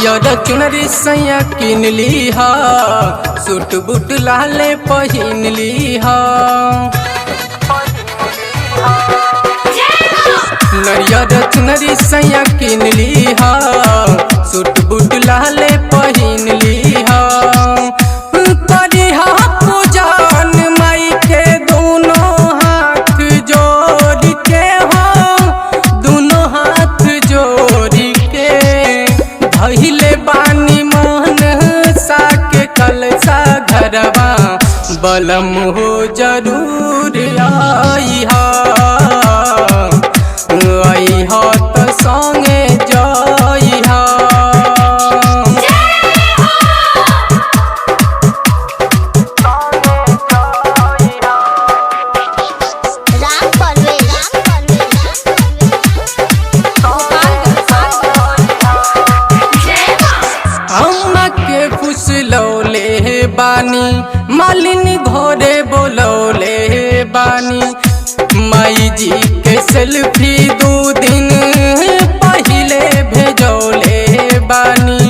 नरियर चुनरी सैया किन लीहा, सूट बूट लाले पहिन लीहा। नरियर चुनरी सैया किन लीहा, सूट बूट लाले पहिन लीहा। करिहा पूजन माई के दोनों हाथ जोड़ के हो, दोनों हाथ जोड़ के धइले बानी मन सा के कलसा घरवा, बलम हो जरूर आइहा। आइहा त संगे जाइहा। अम्मा के फुसलौले बानी, मालिनी घरे बोलौले बानी। माई जी के सेल्फी 2 दिन पहले भेजौले बानी।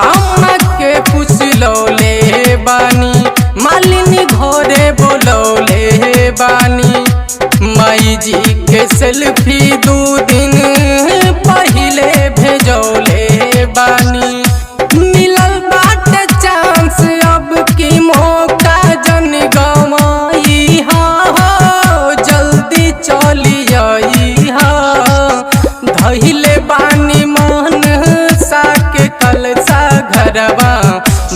अम्मा के फुसलौले बानी, मालिनी घरे बोलौले बानी। माई जी के सेल्फी 2 दिन पहले भेजौले बानी। मिलल बाटे चांस अब की मौका जन गवाइहा, जल्दी चली आइहा। धइले बानी मन सा के कलसा घरवा,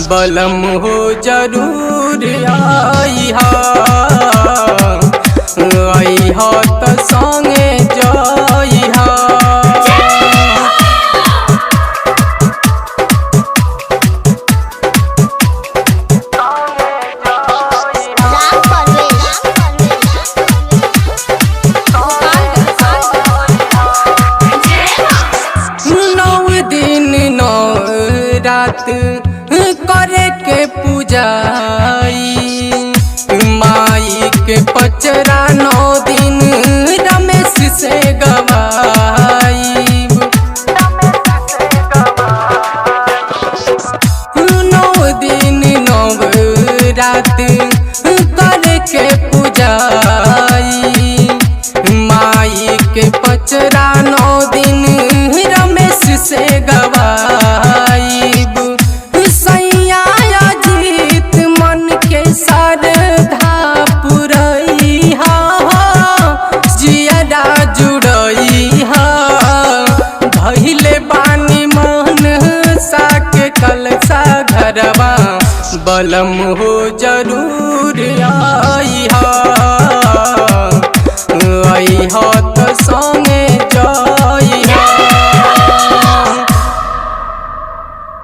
बलम हो जरूर आइहा। आइहा त संगे जाइहा। रात करे के पूजाई, माई के पचरा 9 दिन रमेश से गवाई। 9 दिन 9 रात करे के पूजाई, माई के पचरा 9 दिन रमेश से गवाई। धइले बानी मन सा के कलसा घरवा, बलम हो जरूर